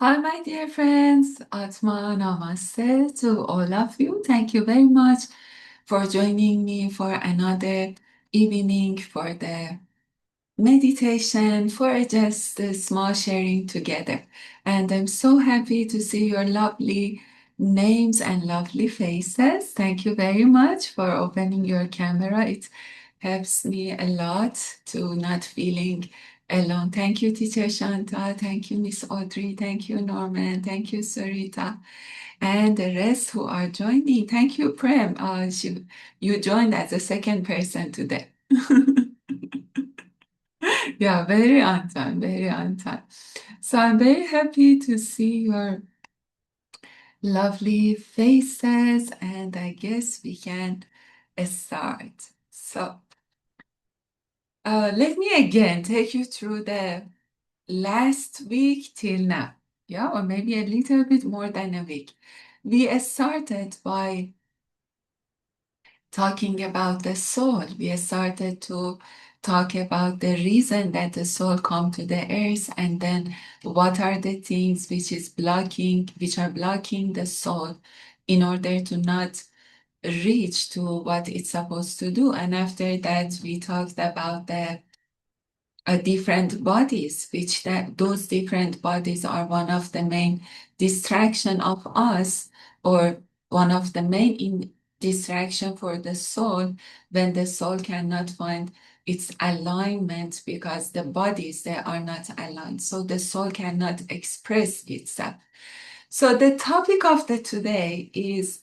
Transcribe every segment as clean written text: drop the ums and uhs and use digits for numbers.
Hi, my dear friends. Atma Namaste to all of you. Thank you very much for joining me for another evening for the meditation, for just a small sharing together. And I'm so happy to see your lovely names and lovely faces. Thank you very much for opening your camera. It helps me a lot to not feeling alone. Thank you, Teacher Shanta. Thank you, Miss Audrey. Thank you, Norman. Thank you, Sarita. And the rest who are joining. Thank you, Prem. You joined as a second person today. Yeah, very on time, very on time. So I'm very happy to see your lovely faces, and I guess we can start. So let me again take you through the last week till now, yeah, or maybe a little bit more than a week. We started by talking about the soul. We started to talk about the reason that the soul come to the earth, and then what are the things which are blocking the soul in order to not reach to what it's supposed to do. And after that, we talked about the different bodies, which that those different bodies are one of the main distraction of us, or one of the main distraction for the soul, when the soul cannot find its alignment because the bodies, they are not aligned, so the soul cannot express itself. So the topic of the today is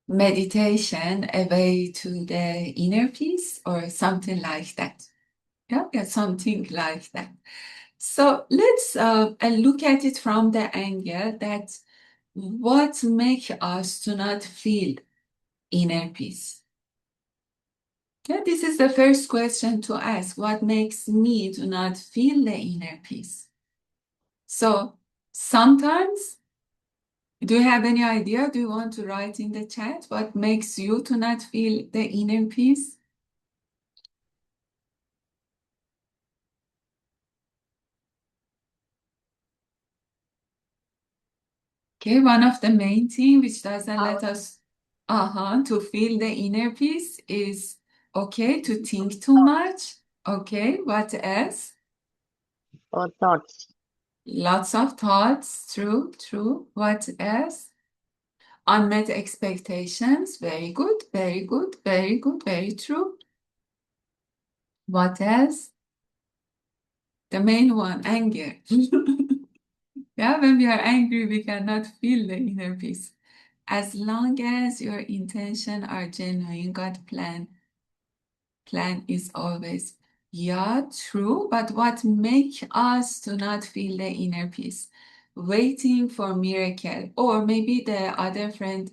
meditation, a way to the inner peace, or something like that. Yeah, something like that. So let's look at it from the angle that what makes us to not feel inner peace. Yeah, this is the first question to ask. What makes me to not feel the inner peace? So sometimes, do you have any idea? Do you want to write in the chat what makes you to not feel the inner peace? Okay, one of the main things which doesn't let Our us to feel the inner peace is, okay, to think too much. Okay, what else? thoughts. Lots of thoughts. True, true. What else? Unmet expectations. Very good, very good, very good, very true. What else? The main one, anger. Yeah, when we are angry, we cannot feel the inner peace. As long as your intention are genuine, God plan is always, yeah, true. But what make us to not feel the inner peace? Waiting for miracle, or maybe the other friend,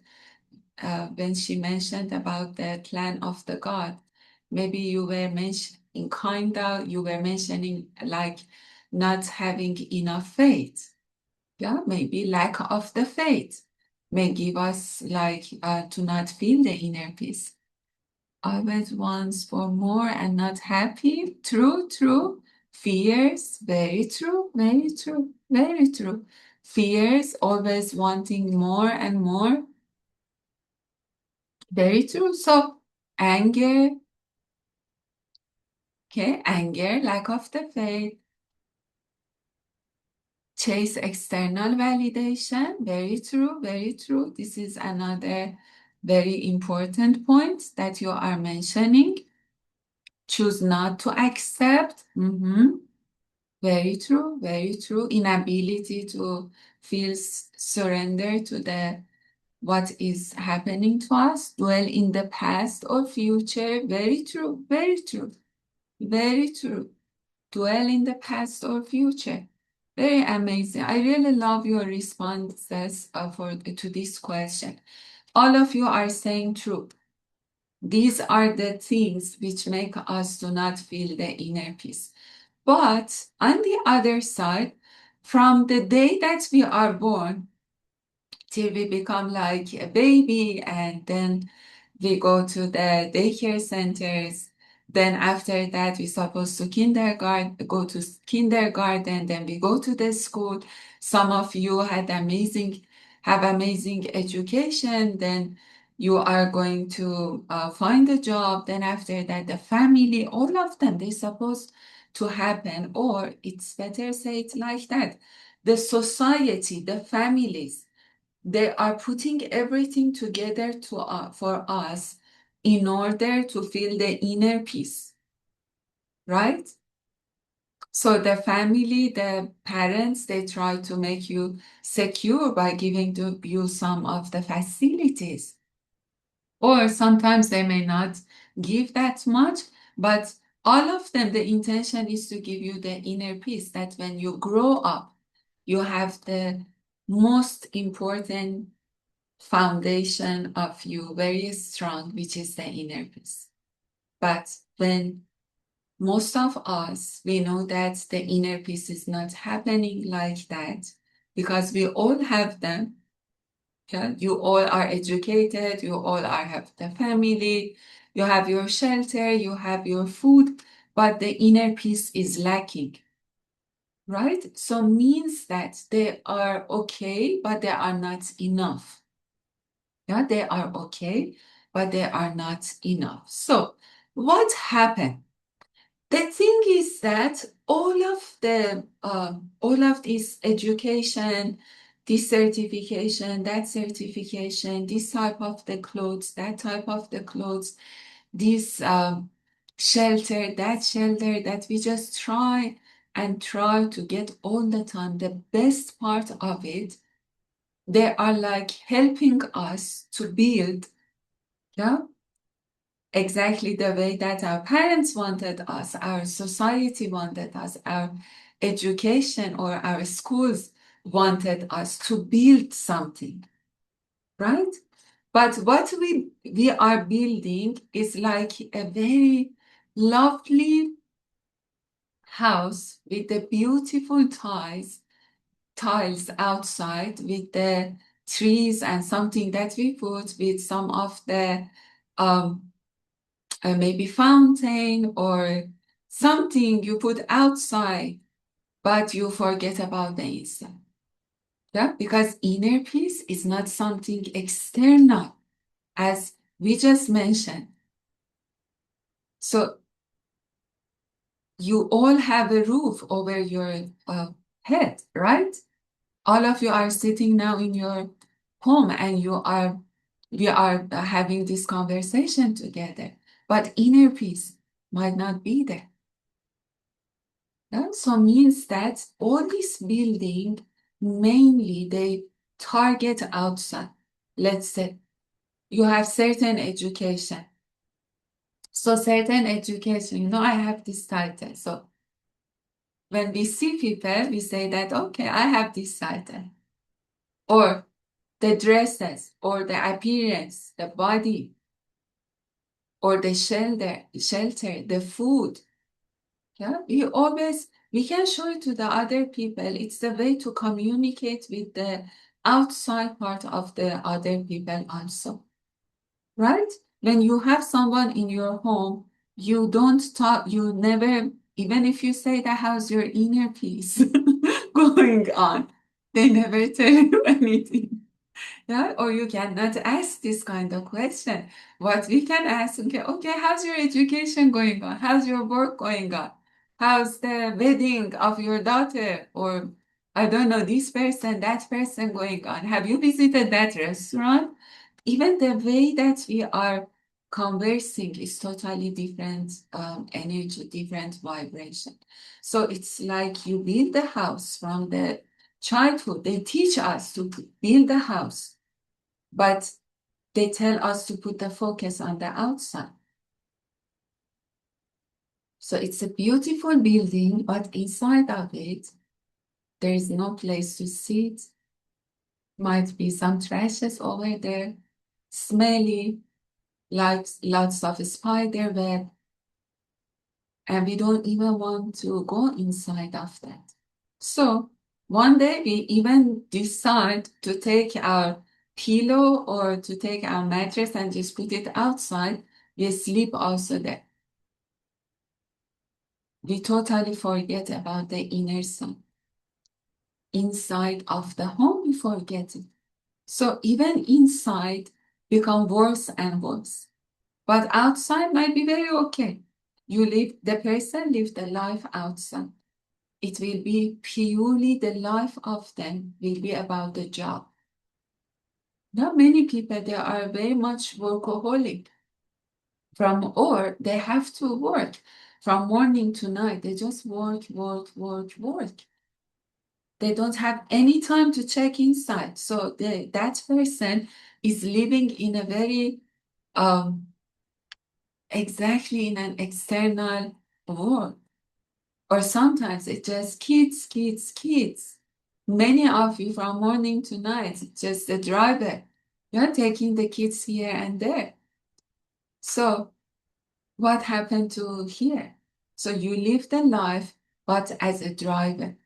when she mentioned about the plan of the God, maybe you were mentioning you were mentioning like not having enough faith. Yeah, maybe lack of the faith may give us like to not feel the inner peace. Always wants for more and not happy. True, true. Fears, very true, very true, very true. Fears, always wanting more and more. Very true. So anger, okay, anger, lack of the faith, chase external validation. Very true, very true. This is another very important point that you are mentioning. Choose not to accept. Very true, very true. Inability to feel surrender to the what is happening to us, dwell in the past or future. Very true, very true, very true. Dwell in the past or future. Very amazing. I really love your responses to this question. All of you are saying true. These are the things which make us do not feel the inner peace. But on the other side, from the day that we are born till we become like a baby, and then we go to the daycare centers, Then after that, we're supposed to kindergarten, go to kindergarten, then we go to the school. Some of you have amazing education, then you are going to find a job. Then after that, the family, all of them, they're supposed to happen, or it's better say it like that. The society, the families, they are putting everything together for us in order to feel the inner peace, right? So the family, the parents, they try to make you secure by giving you some of the facilities. Or sometimes they may not give that much, but all of them, the intention is to give you the inner peace that when you grow up, you have the most important foundation of you very strong, which is the inner peace. But when most of us, we know that the inner peace is not happening like that because we all have them. Yeah? You all are educated, you all have the family, you have your shelter, you have your food, but the inner peace is lacking, right? So means that they are okay, but they are not enough. Yeah, they are okay, but they are not enough. So what happened? The thing is that all of this education, this certification, that certification, this type of the clothes, that type of the clothes, this shelter, that we just try and try to get all the time the best part of it, they are like helping us to build, yeah, exactly the way that our parents wanted us, our society wanted us, our education or our schools wanted us to build something, right? But what we are building is like a very lovely house with the beautiful tiles outside, with the trees and something that we put with some of the um, maybe fountain or something you put outside, but you forget about the inside. Yeah, because inner peace is not something external, as we just mentioned. So you all have a roof over your head, right? All of you are sitting now in your home and we are having this conversation together, but inner peace might not be there. Yeah? So means that all this building mainly they target outside. Let's say you have certain education. So certain education, I have this title. So when we see people, we say that, okay, I have this title. Or the dresses, or the appearance, the body, or the shelter, the food. Yeah, we can show it to the other people. It's the way to communicate with the outside part of the other people also, right? When you have someone in your home, you don't talk, you never, even if you say that how's your inner peace going on, they never tell you anything. Yeah, or you cannot ask this kind of question. What we can ask, okay, how's your education going on? How's your work going on? How's the wedding of your daughter? Or I don't know, this person, that person going on. Have you visited that restaurant? Even the way that we are conversing is totally different energy, different vibration. So it's like you build the house from the childhood. They teach us to build the house, but they tell us to put the focus on the outside. So it's a beautiful building, but inside of it, there is no place to sit. Might be some trashes over there, smelly, like lots of spider web, and we don't even want to go inside of that. So one day we even decide to take our pillow or to take our mattress and just put it outside. We sleep also there. We totally forget about the inner sun. Inside of the home, we forget it. So even inside become worse and worse. But outside might be very okay. The person live the life outside. It will be purely the life of them will be about the job. Now many people they are very much workaholic or they have to work from morning to night. They just work, work, work, work. They don't have any time to check inside. So that person is living in a very um, exactly in an external world. Or sometimes it's just kids, kids, kids. Many of you from morning to night, just the driver. You're taking the kids here and there. So what happened to here? So you live the life, but as a driver.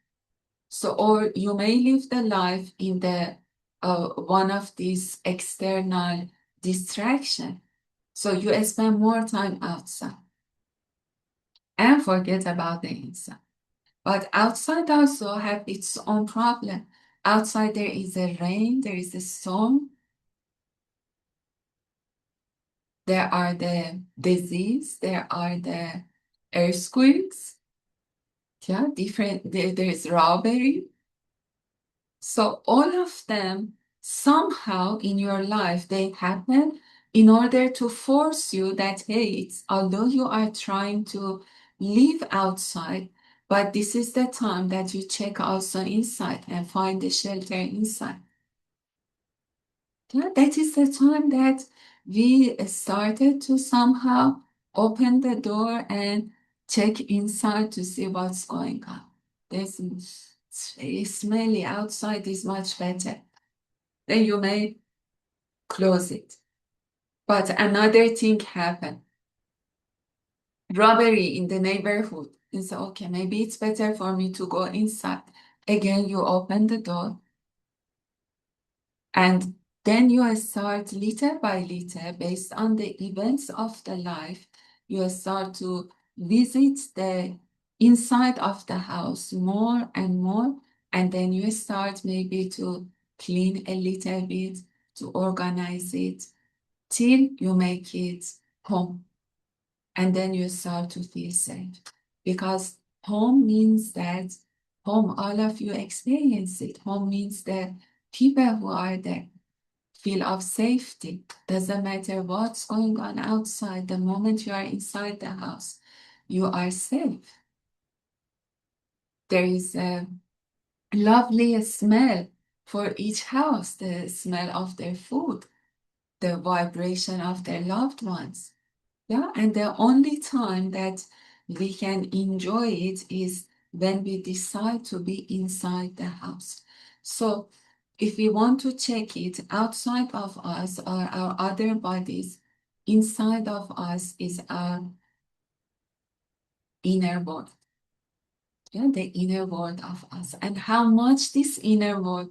So, or you may live the life in the one of these external distraction. So you spend more time outside and forget about the inside. But outside also have its own problem. Outside there is a rain, there is a storm, there are the disease, there are the earthquakes, yeah, different, there is robbery. So all of them somehow in your life they happen in order to force you that hey, it's although you are trying to live outside, but this is the time that you check also inside and find the shelter inside. Yeah, that is the time that we started to somehow open the door and check inside to see what's going on. There's it's very smelly outside is much better. Then you may close it. But another thing happened. Robbery in the neighborhood. You say, okay, maybe it's better for me to go inside. Again, you open the door and then you start little by little, based on the events of the life, you start to visit the inside of the house more and more. And then you start maybe to clean a little bit, to organize it, till you make it home. And then you start to feel safe. Because home means that home, all of you experience it. Home means that people who are there feel of safety. Doesn't matter what's going on outside, the moment you are inside the house, you are safe. There is a lovely smell for each house, the smell of their food, the vibration of their loved ones. Yeah, and the only time that we can enjoy it is when we decide to be inside the house. So if we want to check it outside of us or our other bodies, inside of us is our inner world. Yeah, the inner world of us. And how much this inner world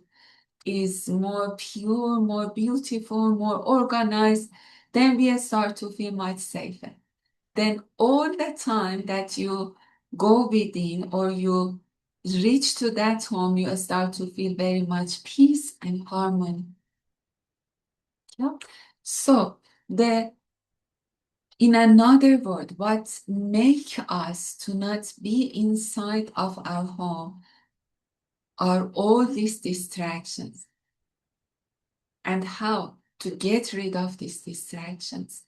is more pure, more beautiful, more organized, then we start to feel much safer. Then all the time that you go within or you reach to that home, you start to feel very much peace and harmony. Yeah. So the in another word, what make us to not be inside of our home are all these distractions. And how to get rid of these distractions.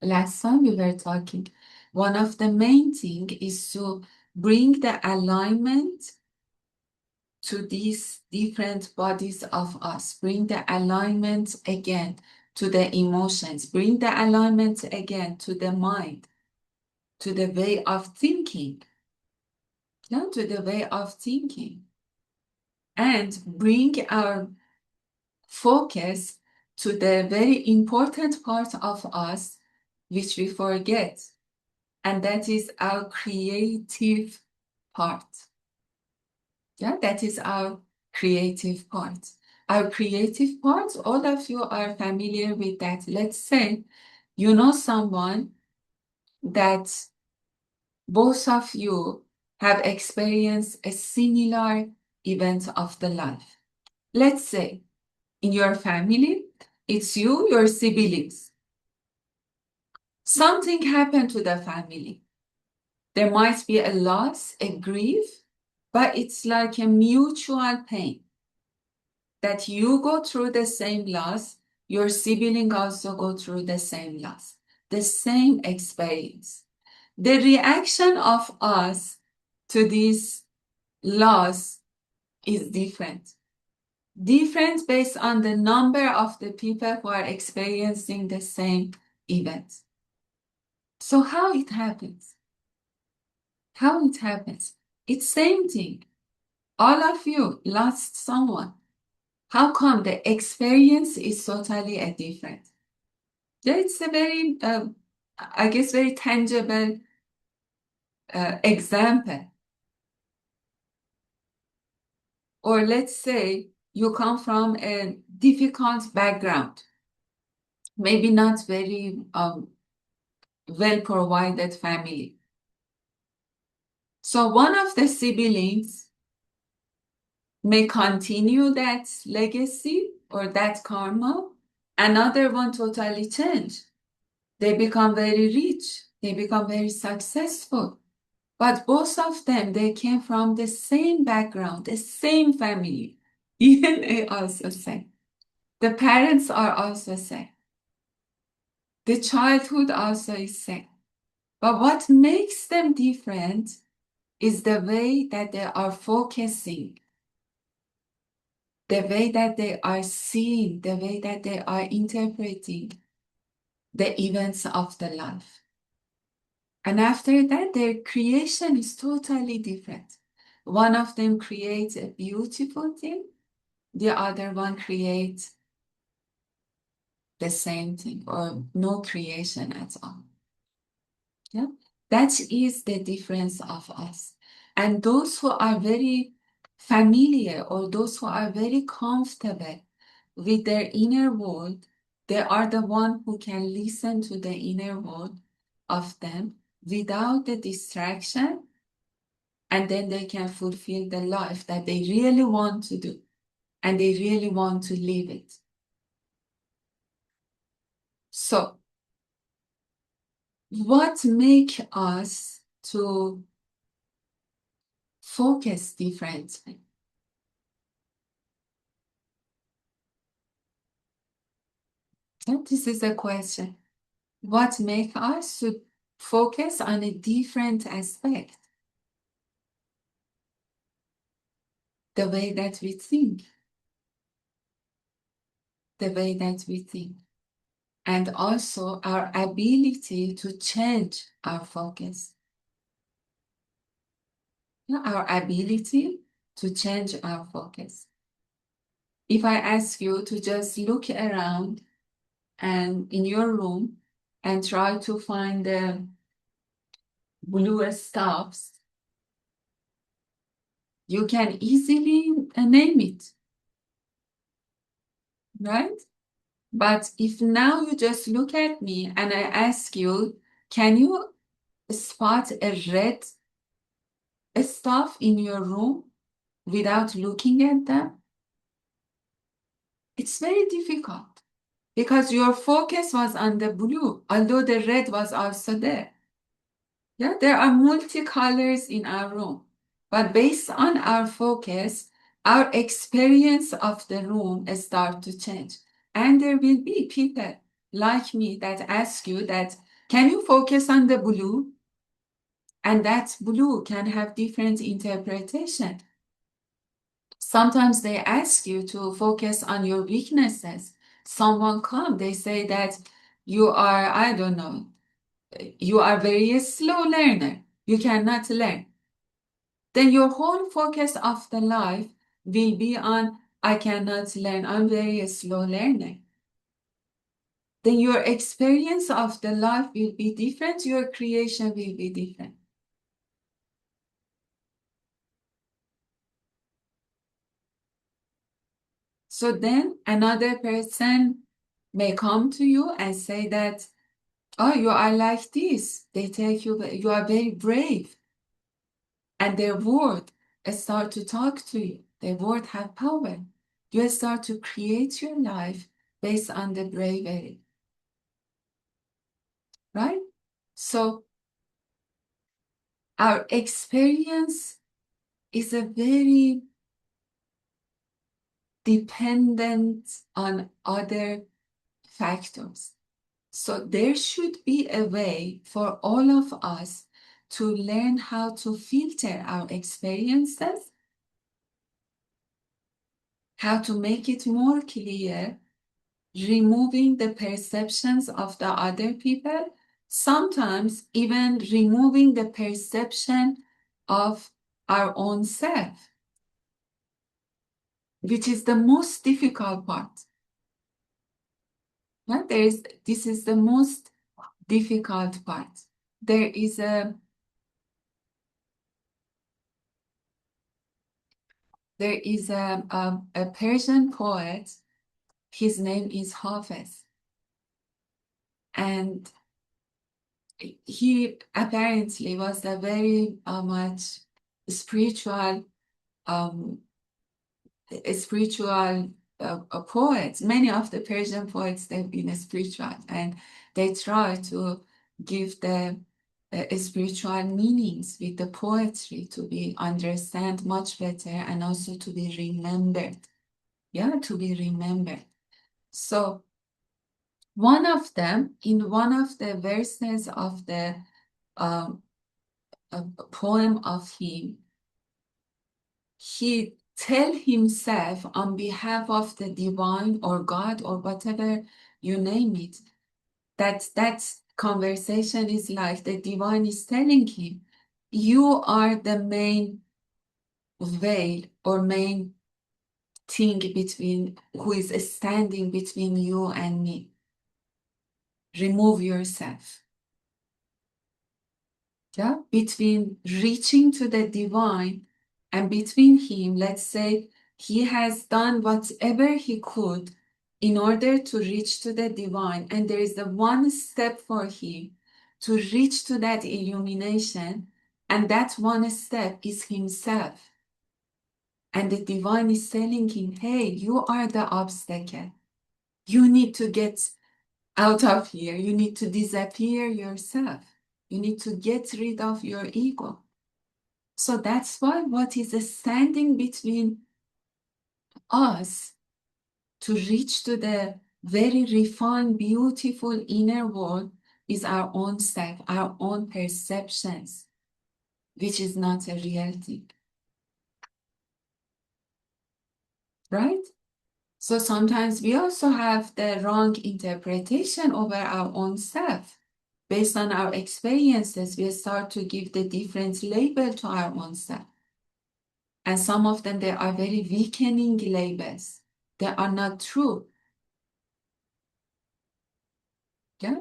Last time we were talking, one of the main thing is to bring the alignment to these different bodies of us. Bring the alignment again to the emotions. Bring the alignment again to the mind, to the way of thinking. Yeah, to the way of thinking. And bring our focus to the very important part of us which we forget, and that is our creative part. Yeah, that is our creative part. Our creative part, all of you are familiar with that. Let's say you know someone that both of you have experienced a similar event of the life. Let's say in your family, it's you, your siblings. Something happened to the family. There might be a loss, a grief, but it's like a mutual pain that you go through the same loss, your sibling also go through the same loss, the same experience. The reaction of us to this loss is different. Different based on the number of the people who are experiencing the same event. So how it happens? How it happens? It's same thing. All of you lost someone. How come the experience is totally different? Yeah, it's a very, I guess, very tangible example. Or let's say you come from a difficult background, maybe not very well provided family. So one of the siblings may continue that legacy or that karma, another one totally change. They become very rich, they become very successful. But both of them, they came from the same background, the same family. DNA also same. The parents are also same. The childhood also is same. But what makes them different is the way that they are focusing, the way that they are seeing, the way that they are interpreting the events of the life. And after that, their creation is totally different. One of them creates a beautiful thing, the other one creates the same thing or no creation at all. Yeah, that is the difference of us. And those who are very familiar or those who are very comfortable with their inner world, they are the one who can listen to the inner world of them without the distraction, and then they can fulfill the life that they really want to do and they really want to live it. So what make us to focus differently? And this is a question. What make us to focus on a different aspect? The way that we think. The way that we think. And also our ability to change our focus. Our ability to change our focus. If I ask you to just look around and in your room and try to find the blue stuffs, you can easily name it, right? But if now you just look at me and I ask you, can you spot a red stuff in your room without looking at them? It's very difficult because your focus was on the blue, although the red was also there. Yeah, there are multicolors in our room, but based on our focus, our experience of the room start to change. And there will be people like me that ask you that, can you focus on the blue? And that blue can have different interpretation. Sometimes they ask you to focus on your weaknesses. Someone come, they say that you are, I don't know, you are very slow learner. You cannot learn. Then your whole focus of the life will be on, I cannot learn. I'm very slow learner. Then your experience of the life will be different. Your creation will be different. So then another person may come to you and say that, Oh, you are like this. They take you, you are very brave. And their word start to talk to you. Their word have power. You start to create your life based on the bravery, right? So our experience is a very dependent on other factors. So there should be a way for all of us to learn how to filter our experiences, how to make it more clear, removing the perceptions of the other people, sometimes even removing the perception of our own self, which is the most difficult part. Right? This is the most difficult part. There is a Persian poet. His name is Hafiz, and he apparently was a very much spiritual um, spiritual poets. Many of the Persian poets, they've been spiritual, and they try to give the spiritual meanings with the poetry to be understand much better and also to be remembered. Yeah, to be remembered. So one of them, in one of the verses of the um, poem of him, he tell himself on behalf of the divine or God or whatever you name it, that conversation is like the divine is telling him, you are the main veil or main thing between who is standing between you and me. Remove yourself. Yeah, between reaching to the divine and between him, let's say he has done whatever he could in order to reach to the divine, and there is the one step for him to reach to that illumination, and that one step is himself. And the divine is telling him, hey, you are the obstacle. You need to get out of here. You need to disappear yourself. You need to get rid of your ego. So that's why what is standing between us to reach to the very refined, beautiful inner world is our own self, our own perceptions, which is not a reality, right? So sometimes we also have the wrong interpretation over our own self. Based on our experiences, we start to give the different label to our own self. And some of them, they are very weakening labels. They are not true. Yeah?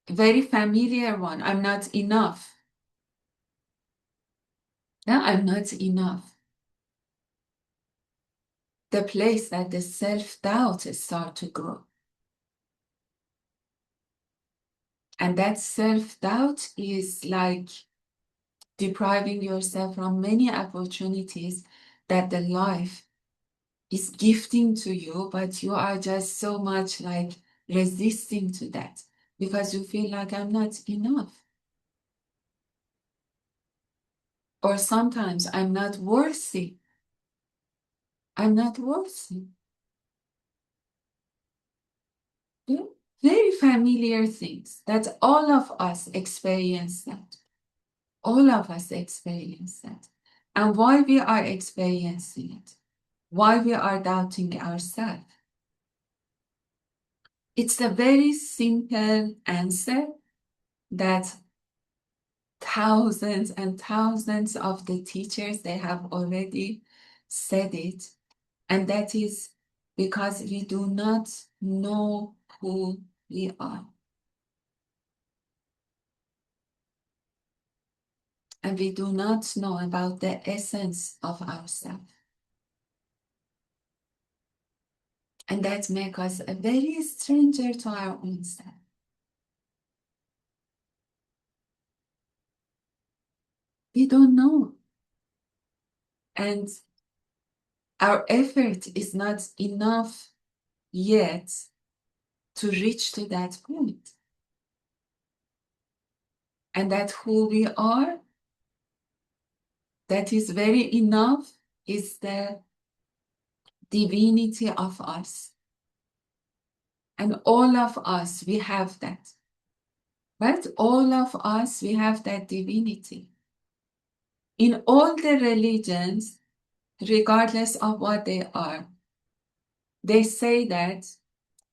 Very familiar one. I'm not enough. Yeah, I'm not enough. The place that the self-doubt start to grow. And that self-doubt is like depriving yourself from many opportunities that the life is gifting to you, but you are just so much like resisting to that because you feel like I'm not enough. Or sometimes I'm not worthy. I'm not worthy. Yeah? Very familiar things that all of us experience that. All of us experience that. And why we are experiencing it, why we are doubting ourselves. It's a very simple answer that thousands and thousands of the teachers, they have already said it. And that is because we do not know who we are. And we do not know about the essence of ourselves. And that makes us a very stranger to our own self. We don't know. And our effort is not enough yet to reach to that point. And that who we are, that is very enough, is the divinity of us. And all of us, we have that. Right? All of us, we have that divinity. In all the religions, regardless of what they are, they say that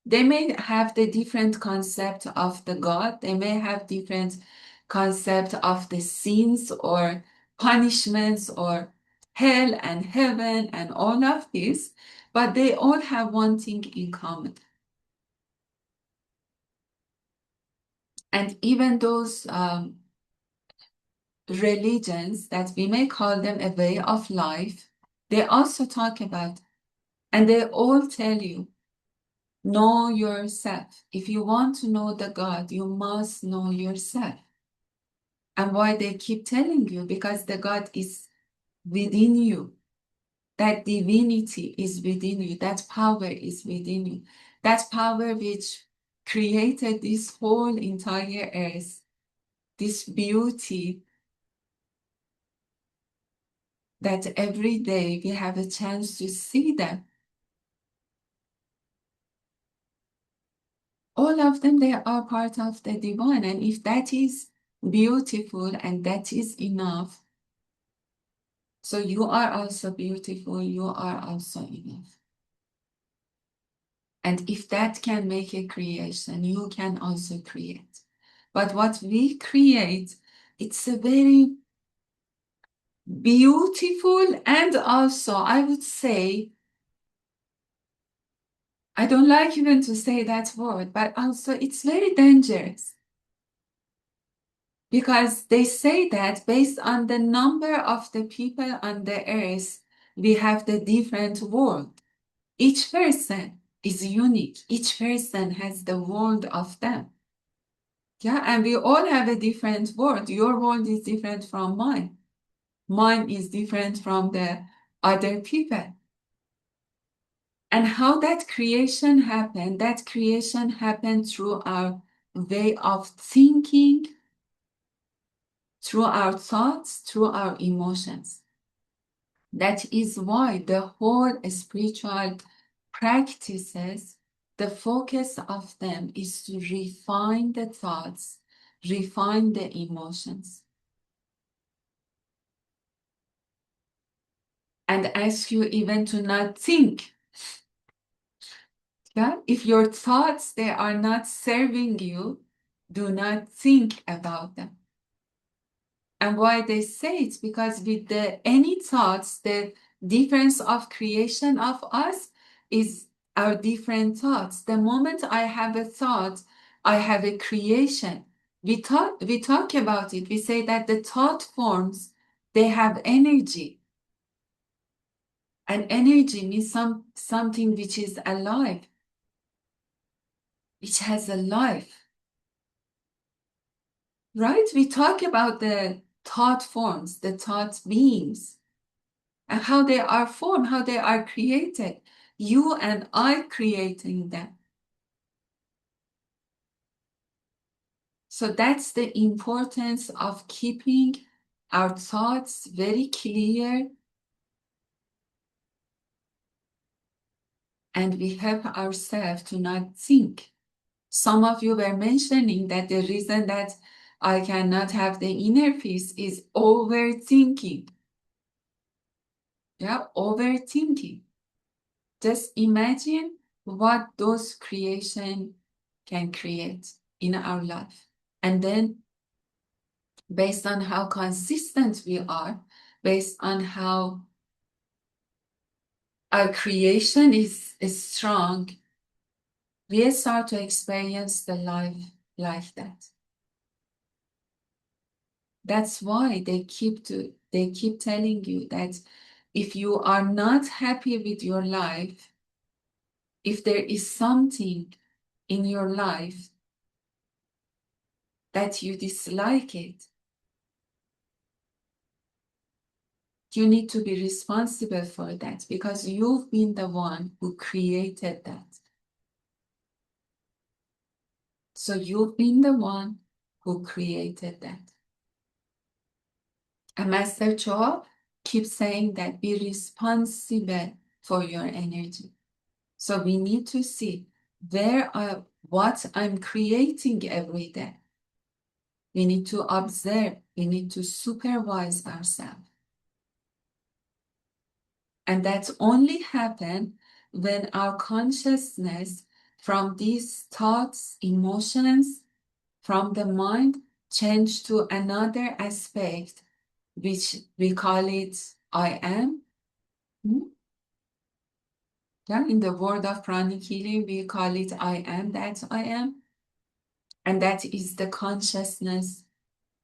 they may have the different concept of the God, they may have different concept of the sins or punishments or hell and heaven and all of this, but they all have one thing in common. And even those religions that we may call them a way of life, they also talk about, and they all tell you, know yourself. If you want to know the God, you must know yourself. And why they keep telling you? Because the God is within you. That divinity is within you. That power is within you. That power which created this whole entire earth, this beauty that every day we have a chance to see them. All of them, they are part of the divine. And if that is beautiful and that is enough, so you are also beautiful, you are also enough. And if that can make a creation, you can also create. But what we create, it's a very beautiful and also, I would say, I don't like even to say that word, but also it's very dangerous. Because they say that based on the number of the people on the earth, we have the different world. Each person is unique. Each person has the world of them. Yeah, and we all have a different world. Your world is different from mine. Mine is different from the other people. And how that creation happened through our way of thinking, through our thoughts, through our emotions. That is why the whole spiritual practices, the focus of them is to refine the thoughts, refine the emotions, and ask you even to not think. Yeah? If your thoughts, they are not serving you, do not think about them. And why they say it's because with the any thoughts, the difference of creation of us is our different thoughts. The moment I have a thought, I have a creation. We talk about it. We say that the thought forms, they have energy. And energy means something which is alive, which has a life. Right? We talk about the thought forms, the thought beings, and how they are formed, how they are created. You and I creating them. So that's the importance of keeping our thoughts very clear, and we help ourselves to not think. Some of you were mentioning that the reason that I cannot have the inner peace is overthinking. Yeah, overthinking. Just imagine what those creation can create in our life. And then based on how consistent we are, based on how our creation is strong, we start to experience the life like that. That's why they keep telling you that if you are not happy with your life, if there is something in your life that you dislike it, You need to be responsible for that because you've been the one who created that. So you've been the one who created that. And Master Cho keeps saying that be responsible for your energy. So we need to see what I'm creating every day. We need to observe. We need to supervise ourselves. And that's only happen when our consciousness from these thoughts, emotions, from the mind change to another aspect, which we call it I am. Hmm? Yeah, in the world of pranic healing, we call it I am, that I am. And that is the consciousness,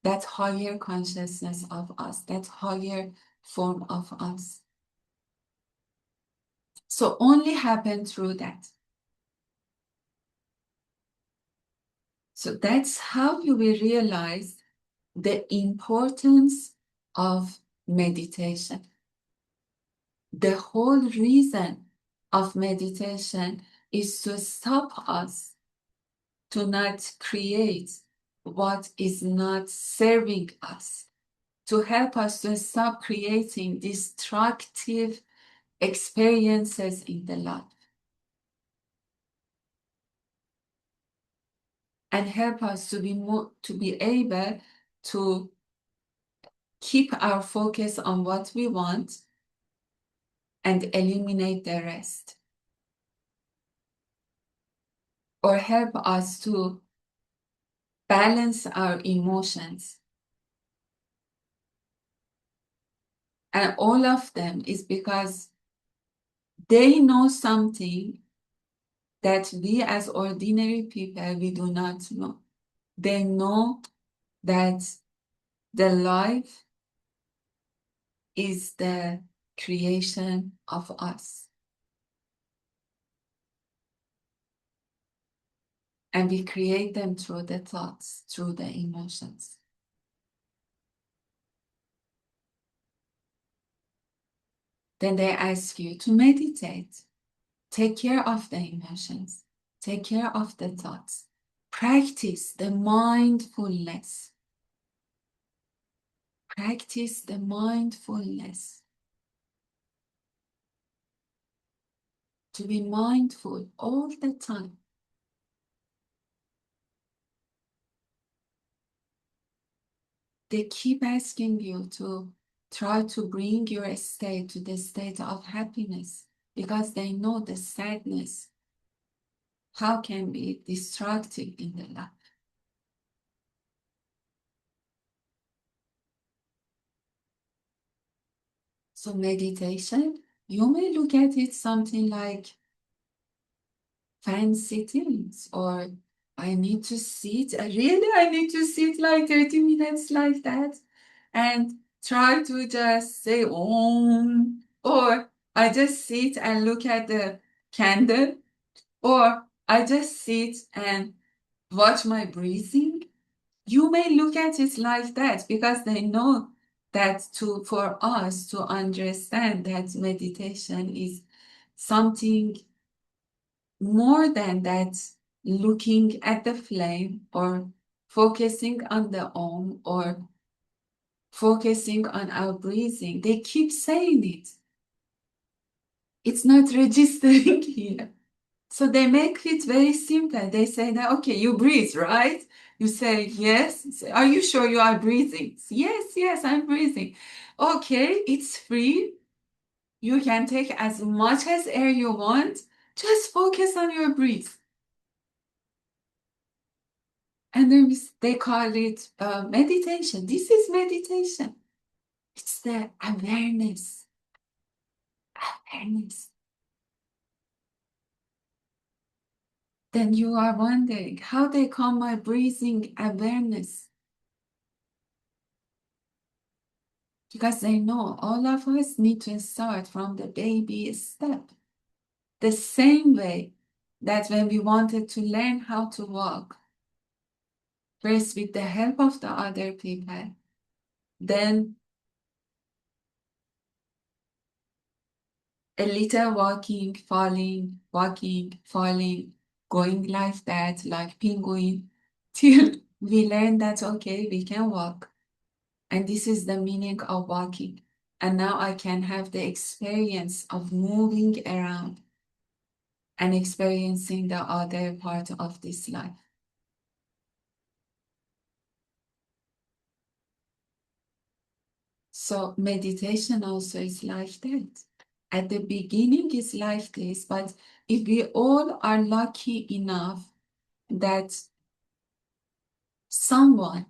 that higher consciousness of us, that higher form of us. So only happen through that. So that's how you will realize the importance of meditation. The whole reason of meditation is to stop us to not create what is not serving us, to help us to stop creating destructive experiences in the life, and help us to be able to keep our focus on what we want and eliminate the rest, or help us to balance our emotions. And all of them is because they know something that we as ordinary people, we do not know. They know that the life is the creation of us. And we create them through the thoughts, through the emotions. Then they ask you to meditate. Take care of the emotions. Take care of the thoughts. Practice the mindfulness. Practice the mindfulness. To be mindful all the time. They keep asking you to try to bring your state to the state of happiness because they know the sadness, how can be destructive in the life. So meditation, you may look at it something like fancy things, or I need to sit, I need to sit like 30 minutes like that and try to just say Om, or I just sit and look at the candle, or I just sit and watch my breathing. You may look at it like that because they know that for us to understand that meditation is something more than that, looking at the flame or focusing on the Om or focusing on our breathing. They keep saying it. It's not registering here. So they make it very simple. They say that, okay, you breathe, right? You say, yes. Say, are you sure you are breathing? Yes, yes, I'm breathing. Okay, it's free. You can take as much as air you want. Just focus on your breath. And then they call it meditation. This is meditation. It's the awareness. Awareness. Then you are wondering how they call my breathing awareness. Because they know all of us need to start from the baby step. The same way that when we wanted to learn how to walk, first with the help of the other people, then A little walking, falling, going like that, like penguin, till we learn that, okay, we can walk. And this is the meaning of walking. And now I can have the experience of moving around and experiencing the other part of this life. So meditation also is like that. At the beginning is like this, but if we all are lucky enough that someone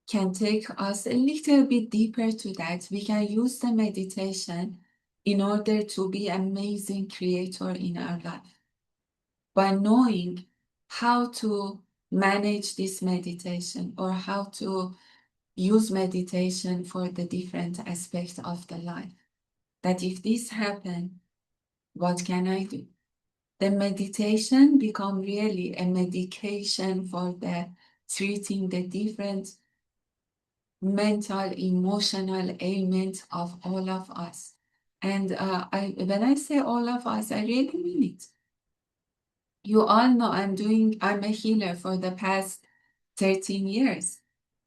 can take us a little bit deeper to that, we can use the meditation in order to be amazing creator in our life. By knowing how to manage this meditation or how to use meditation for the different aspects of the life. That if this happens, what can I do? The meditation become really a medication for the treating the different mental, emotional ailments of all of us. And when I say all of us, I really mean it. You all know I'm a healer for the past 13 years.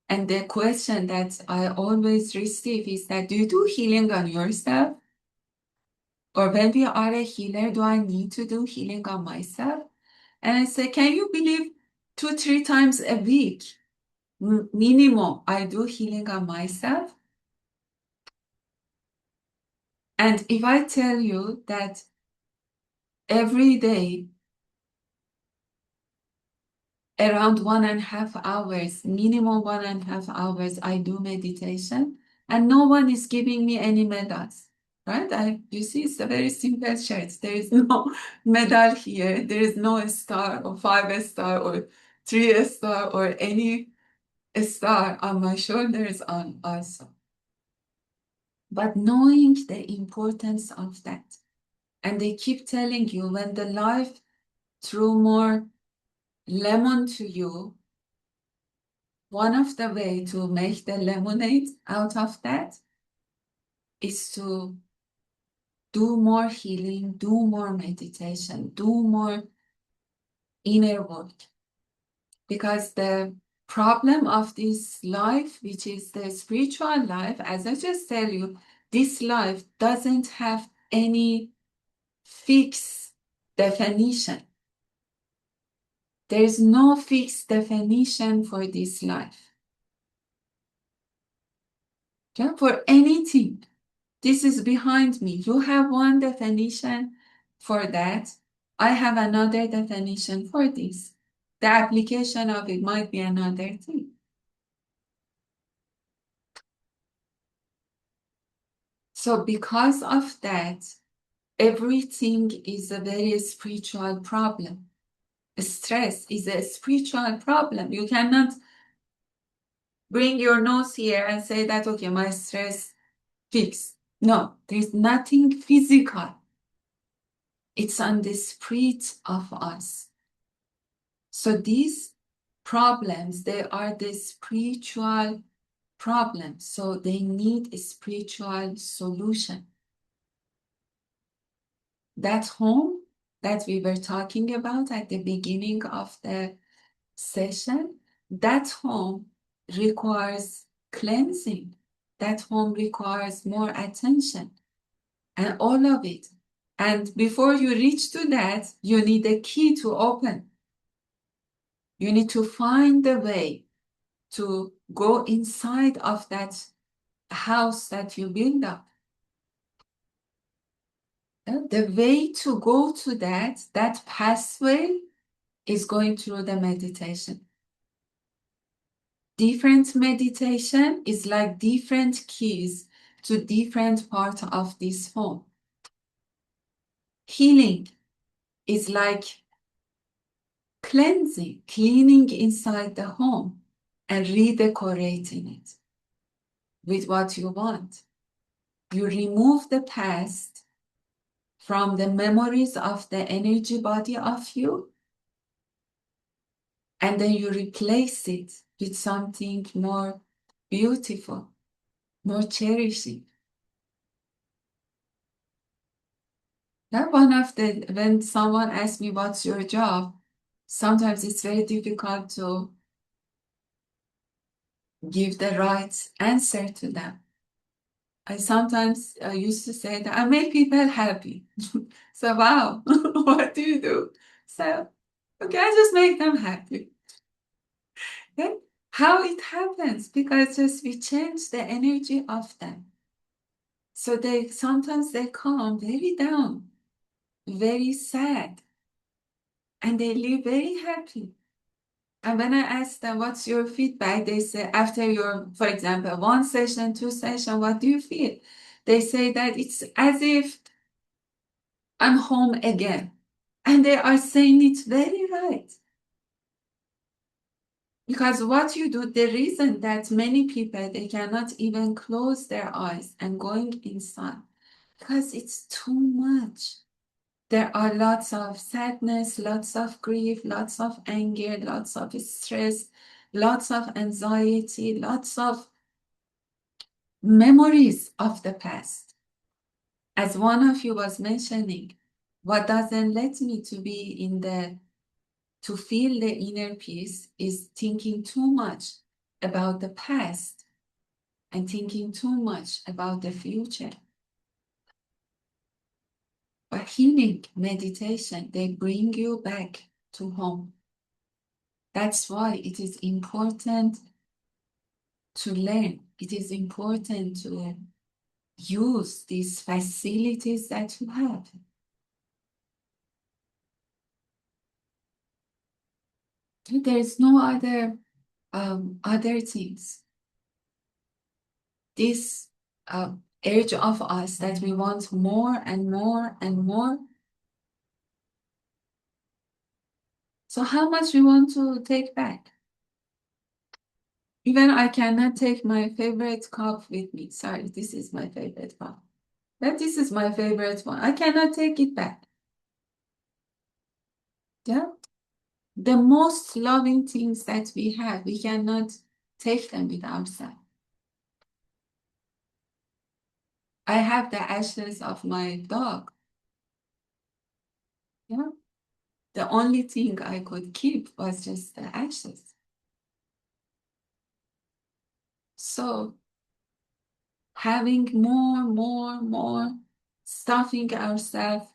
And the question that I always receive is that, do you do healing on yourself? Or when we are a healer, do I need to do healing on myself? And I say, can you believe 2, 3 times a week, minimum, I do healing on myself? And if I tell you that every day, around 1.5 hours, minimum 1.5 hours, I do meditation, and no one is giving me any medals, right? You see, it's a very simple chart. There is no medal here. There is no star or 5 star or 3 star or any star on my shoulders on also. But knowing the importance of that, and they keep telling you when the life threw more lemon to you, one of the way to make the lemonade out of that is to do more healing, do more meditation, do more inner work. Because the problem of this life, which is the spiritual life, as I just tell you, this life doesn't have any fixed definition. There is no fixed definition for this life. Okay? For anything. This is behind me. You have one definition for that. I have another definition for this. The application of it might be another thing. So because of that, everything is a very spiritual problem. Stress is a spiritual problem. You cannot bring your nose here and say that, okay, my stress fixed. No, there's nothing physical. It's on the spirit of us. So these problems, they are the spiritual problems. So they need a spiritual solution. That home that we were talking about at the beginning of the session, that home requires cleansing. That home requires more attention and all of it. And before you reach to that, you need a key to open. You need to find the way to go inside of that house that you build up. The way to go to that pathway is going through the meditation. Different meditation is like different keys to different parts of this home. Healing is like cleansing, cleaning inside the home and redecorating it with what you want. You remove the past from the memories of the energy body of you, and then you replace it with something more beautiful, more cherishing. That one of the, when someone asks me, what's your job? Sometimes it's very difficult to give the right answer to them. I sometimes used to say that I make people happy. So, wow, what do you do? So, okay, I just make them happy. Okay? How it happens? Because just we change the energy of them. So they sometimes they come very down, very sad, and they leave very happy. And when I ask them, what's your feedback? They say, after your, for example, one session, two session, what do you feel? They say that it's as if I'm home again. And they are saying it very right. Because what you do, the reason that many people, they cannot even close their eyes and going inside, because it's too much. There are lots of sadness, lots of grief, lots of anger, lots of stress, lots of anxiety, lots of memories of the past. As one of you was mentioning, what doesn't let me to be in the, to feel the inner peace is thinking too much about the past and thinking too much about the future. But healing, meditation, they bring you back to home. That's why it is important to learn. It is important to use these facilities that you have. There is no other things. This urge of us that we want more and more and more. So how much we want to take back? Even I cannot take my favorite cup with me. Sorry, this is my favorite cup. But this is my favorite one. I cannot take it back. Yeah. The most loving things that we have, we cannot take them with ourselves. I have the ashes of my dog. Yeah. The only thing I could keep was just the ashes. So having more, stuffing ourselves,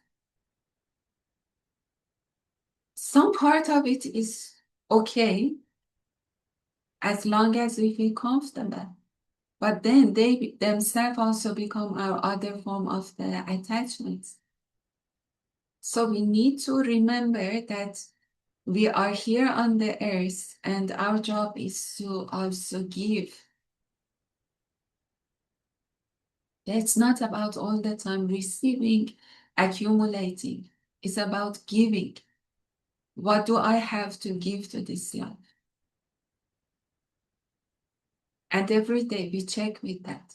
some part of it is okay as long as we feel comfortable. But then they themselves also become our other form of the attachments. So we need to remember that we are here on the earth and our job is to also give. It's not about all the time receiving, accumulating. It's about giving. What do I have to give to this life? And every day we check with that.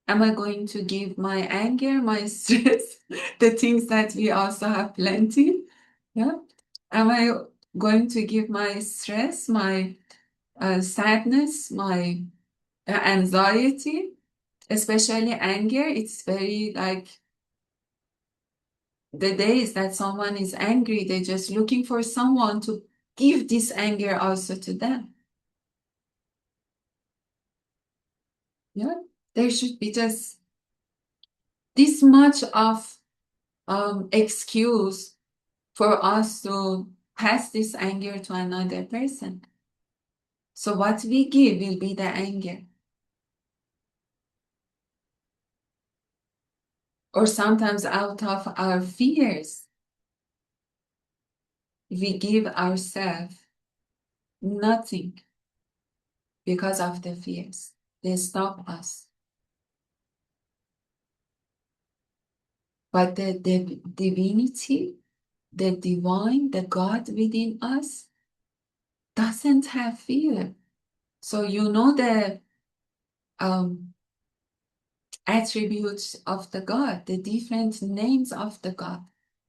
Am I going to give my anger, my stress, the things that we also have plenty? Yeah. Am I going to give my stress, my sadness, my anxiety, especially anger? It's very like the days that someone is angry, they're just looking for someone to give this anger also to them. Yeah. There should be just this much of excuse for us to pass this anger to another person. So what we give will be the anger. Or sometimes out of our fears, we give ourselves nothing because of the fears. They stop us. But the divinity, the divine, the God within us doesn't have fear. So you know the um, attributes of the God, the different names of the God.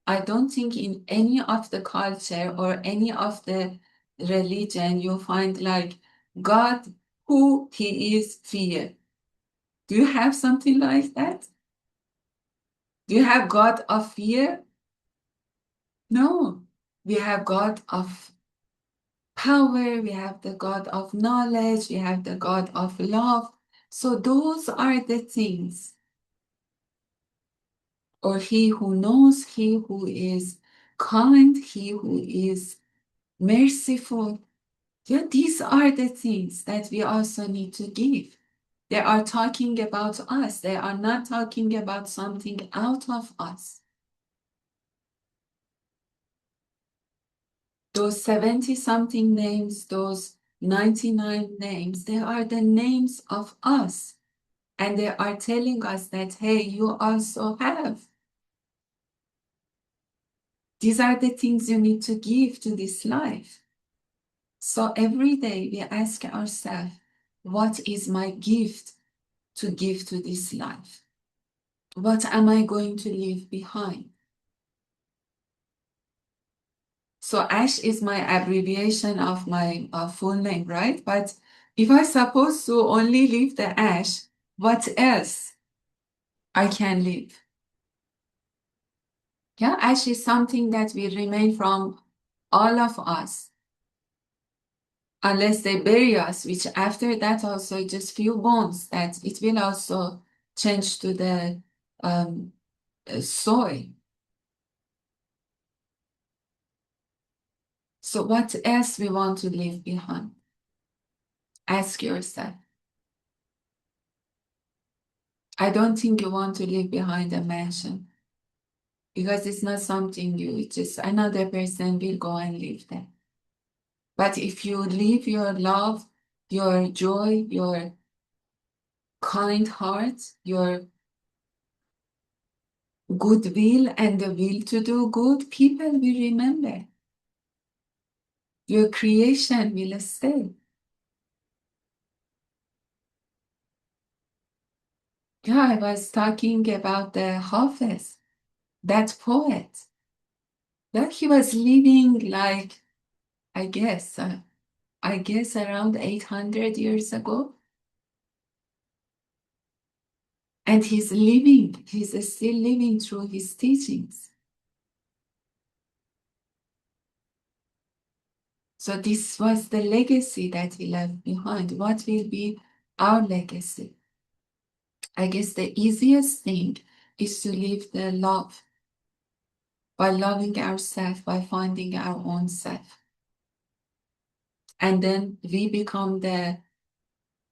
I don't think in any of the culture or any of the religion you find like God who he is fear. Do you have something like that? Do you have God of fear? No. We have God of power, we have the God of knowledge, we have the God of love. So those are the things. Or he who knows, he who is kind, he who is merciful. Yeah, these are the things that we also need to give. They are talking about us. They are not talking about something out of us. Those 70 something names, those 99 names, they are the names of us. And they are telling us that, hey, you also have. These are the things you need to give to this life. So every day we ask ourselves, what is my gift to give to this life? What am I going to leave behind? So Ash is my abbreviation of my full name, right? But if I supposed to only leave the Ash, what else I can leave? Yeah, Ash is something that will remain from all of us unless they bury us, which after that also just few bones that it will also change to the um, soil. So what else we want to leave behind? Ask yourself. I don't think you want to leave behind a mansion because it's not something you just another person will go and live there. But if you leave your love, your joy, your kind heart, your goodwill, and the will to do good, people will remember. Your creation will stay. Yeah, I was talking about the Hafiz, that poet. That he was living like, I guess, around 800 years ago. And he's still living through his teachings. So this was the legacy that he left behind. What will be our legacy? I guess the easiest thing is to live the love by loving ourselves, by finding our own self. And then we become the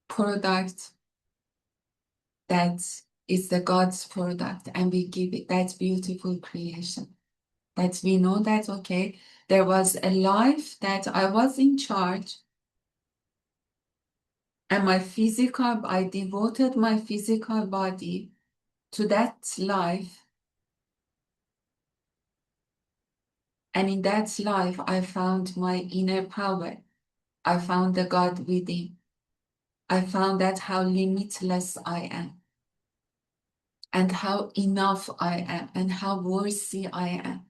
product that is the God's product, and we give it that beautiful creation. That we know that, okay, there was a life that I was in charge, and I devoted my physical body to that life. And in that life, I found my inner power. I found the God within. I found that how limitless I am, and how enough I am, and how worthy I am.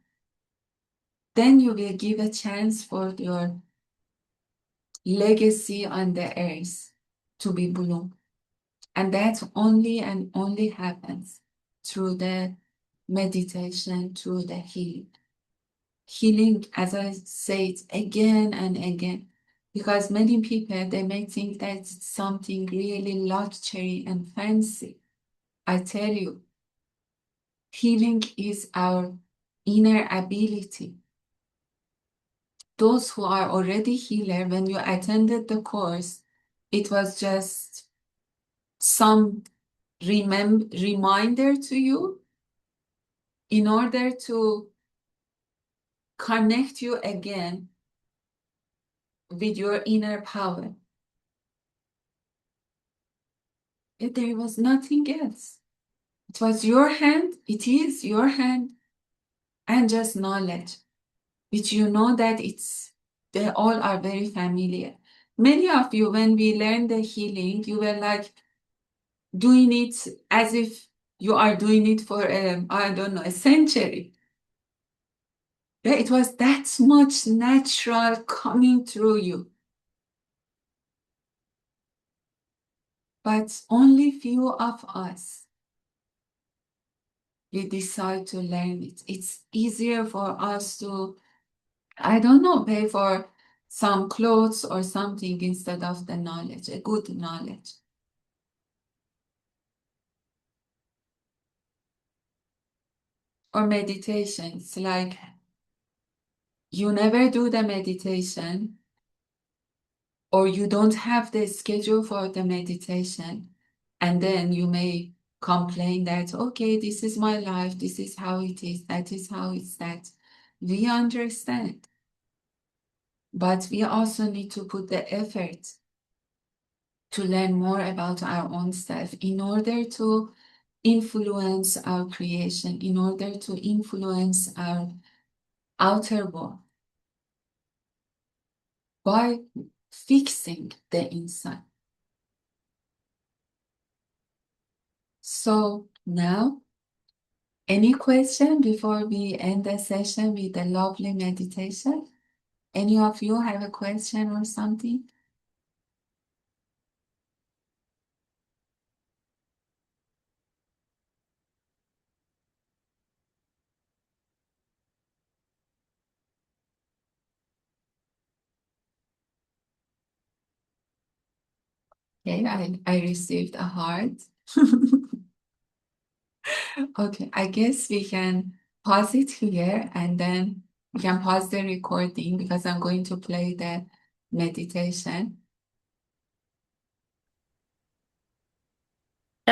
Then you will give a chance for your legacy on the earth to be bloom. And that only and only happens through the meditation, through the healing. Healing, as I say it again and again, because many people, they may think that it's something really luxury and fancy. I tell you, healing is our inner ability. Those who are already healer, when you attended the course, it was just some reminder to you in order to connect you again with your inner power. There was nothing else. It was your hand, it is your hand, and just knowledge, which you know that they all are very familiar. Many of you, when we learned the healing, you were like doing it as if you are doing it for, I don't know, a century. Yeah, it was that much natural coming through you. But only few of us we decide to learn it. It's easier for us to, I don't know, pay for some clothes or something instead of the knowledge, a good knowledge. Or meditation. It's like you never do the meditation, or you don't have the schedule for the meditation, and then you may complain that, okay, this is my life, this is how it is, that is how it's that. We understand, but we also need to put the effort to learn more about our own self in order to influence our creation, in order to influence our outer world by fixing the inside. So now, any question before we end the session with the lovely meditation? Any of you have a question or something? Okay, I received a heart. Okay, I guess we can pause it here and then we can pause the recording because I'm going to play the meditation.